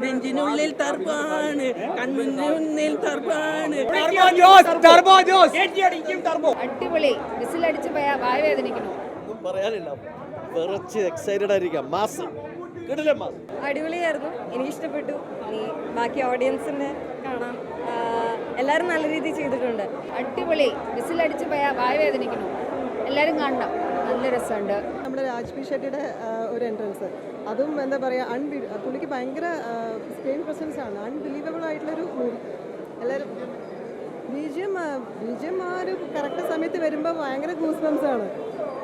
നെഞ്ചിനുള്ളിൽ ടർബോയാണ്, കണ്ണിനുള്ളിൽ ടർബോയാണ്. അടിപൊളി, വിസിലടിച്ച് വായ വേദനിക്കുന്നു. ഒന്നും പറയാനില്ല, കുറച്ച് എക്സൈറ്റഡ് ആയിരിക്കാം. മാസ് മാസ് അടിപൊളിയായിരുന്നു, എനിക്കിഷ്ടപ്പെട്ടു. ഇനി ബാക്കി ഓഡിയൻസിന് കാണാം. എല്ലാവരും നല്ല രീതിയിൽ ചെയ്തിട്ടുണ്ട്. അടിപൊളി, വിസിലടിച്ച് വായ വേദനിക്കുന്നു. എല്ലാവരും കാണണം, നല്ല രസമുണ്ട്. നമ്മുടെ രാജ്ബി ഷെട്ടിയുടെ ഒരു എൻട്രൻസ്, അതും എന്താ പറയുക, പുള്ളിക്ക് ഭയങ്കര സ്റ്റേജ് പ്രസൻസ് ആണ്. അൺബിലീവബിൾ ആയിട്ടുള്ളൊരു മൂവി. എല്ലാവരും ബിജിഎം ആ ഒരു കറക്റ്റ് സമയത്ത് വരുമ്പോൾ ഭയങ്കര ഗൂസ് ബംസ് ആണ്.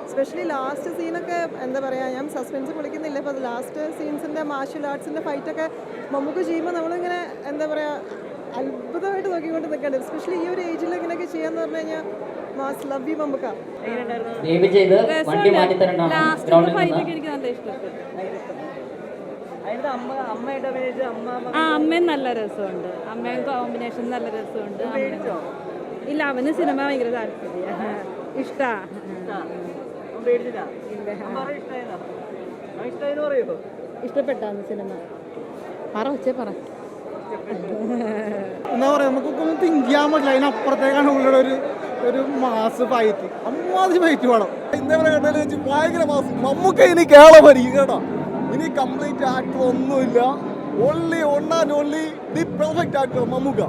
എസ്പെഷ്യലി ലാസ്റ്റ് സീനൊക്കെ എന്താ പറയുക, ഞാൻ സസ്പെൻസ് പൊളിക്കുന്നില്ല. അപ്പോൾ അത് ലാസ്റ്റ് സീൻസിൻ്റെ മാർഷ്യൽ ആർട്സിൻ്റെ ഫൈറ്റൊക്കെ നമുക്ക് ചെയ്യുമ്പോൾ നമ്മളിങ്ങനെ എന്താ പറയുക, അത്ഭുതമായിട്ട് നോക്കിക്കൊണ്ട് നിൽക്കേണ്ടത്. എസ്പെഷ്യലി ഈ ഒരു ഏജിൽ ഇങ്ങനെയൊക്കെ ചെയ്യാന്ന് പറഞ്ഞു കഴിഞ്ഞാൽ മാസ് ലവ് യു മമ്മുക്ക. അമ്മയും നല്ല രസമുണ്ട്, അമ്മയും കോമ്പിനേഷൻ നല്ല രസമുണ്ട്. ഇല്ല, അവന് സിനിമ ഭയങ്കര താല്പര്യ, ഇഷ്ടാ. ഇഷ്ടപ്പെട്ടാന്ന് സിനിമ? പറ എന്താ പറയുക, നമുക്കൊന്നും തിങ്ക് ചെയ്യാൻ പറ്റില്ല. അതിനപ്പുറത്തേക്കാണ് ഉള്ള ഒരു മാസ് ഫൈറ്റ്. അമ്മാതിരി ഫൈറ്റ് വേണം. ഇന്നേവരെ കണ്ടതിൽ വെച്ച് ഭയങ്കര മാസ്. നമുക്ക് ഇനി കേരളം ഭരിക്കും കേട്ടോ. ഇനി കംപ്ലീറ്റ് ആക്ടർ ഒന്നുമില്ല, only only the perfect actor Mammootty.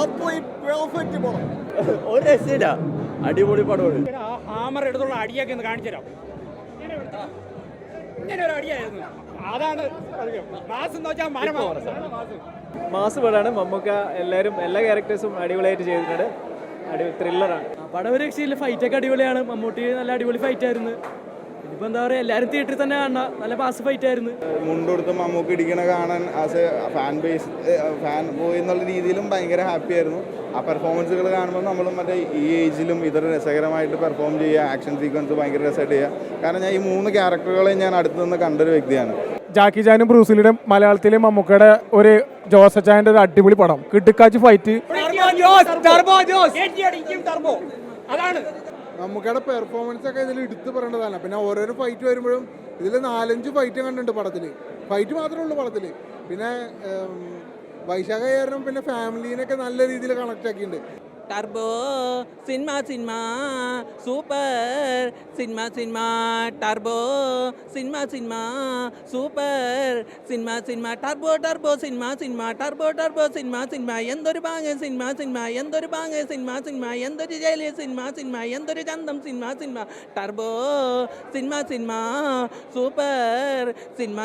അപ്പോൾ ഈ പെർഫെക്റ്റ് പടം ഒരു രക്ഷയില്ല, അടിപൊളി പടമാണ്. ഹാമർ എടുത്തുള്ള അടിയൊക്കെ ഒന്ന് കാണിച്ചു തരാം. ഇങ്ങനെ ഒരു അടിയായിരുന്നു, അതാണ് മാസ് എന്ന് വെച്ചാൽ മാസ് പടമാണ്. മമ്മൂക്ക എല്ലാവരും എല്ലാ ക്യാരക്ടേഴ്സും അടിപൊളിയായിട്ട് ചെയ്തിട്ടുണ്ട്. ത്രില്ലറാണ് പടം. ഒരു രക്ഷയില്ല, ഫൈറ്റൊക്കെ അടിപൊളിയാണ്. മമ്മൂട്ടി നല്ല അടിപൊളി ഫൈറ്റ് ആയിരുന്നു. ഇതിപ്പോൾ എന്താ പറയുക, എല്ലാവരും തിയേറ്ററിൽ തന്നെ കാണണം, നല്ല പാസ് ഫൈറ്റ് ആയിരുന്നു. മുണ്ടെടുത്ത് മമ്മൂക്ക് ഇടിക്കണ കാണാൻ ആസ് എ ഫാൻ ബോയ് എന്നുള്ള രീതിയിലും ഭയങ്കര ഹാപ്പി ആയിരുന്നു. ആ പെർഫോമൻസുകൾ കാണുമ്പോൾ നമ്മളും മറ്റേ ഈ ഏജിലും ഇതൊരു രസകരമായിട്ട് പെർഫോം ചെയ്യുക, ആക്ഷൻ സീക്വൻസ് ഭയങ്കര രസമായിട്ട് ചെയ്യുക. കാരണം ഞാൻ ഈ 3 ക്യാരക്ടറുകളെ ഞാൻ അടുത്ത് നിന്ന് കണ്ടൊരു വ്യക്തിയാണ്. ജാക്കി ചാനും ബ്രൂസിലിയുടെ മലയാളത്തിലെ മമ്മൂക്കയുടെ ഒരു ജോസച്ചായൻ്റെ ഒരു അടിപൊളി പടം, കിടുക്കാച്ച് ഫൈറ്റ്. മമ്മൂക്കയുടെ പെർഫോമൻസ് ഒക്കെ ഇതിൽ എടുത്ത് പറയേണ്ടതാണ്. പിന്നെ ഓരോരോ ഫൈറ്റ് വരുമ്പോഴും ഇതിൽ 4-5 ഫൈറ്റ് കണ്ടിട്ടുണ്ട് പടത്തിൽ. ഫൈറ്റ് മാത്രമേ ഉള്ളൂ പടത്തിൽ. പിന്നെ വൈശാഖാരും പിന്നെ ഫാമിലീനൊക്കെ നല്ല രീതിയിൽ കണക്ട് ആക്കിയിട്ടുണ്ട്. Turbo cinema super cinema turbo cinema super cinema turbo cinema turbo cinema എന്തൊരു ബാങ് സിനിമ എന്തൊരു ബാങ് സിനിമ എന്തൊരു ജയില് സിനിമ എന്തൊരു ചന്തം cinema turbo cinema super cinema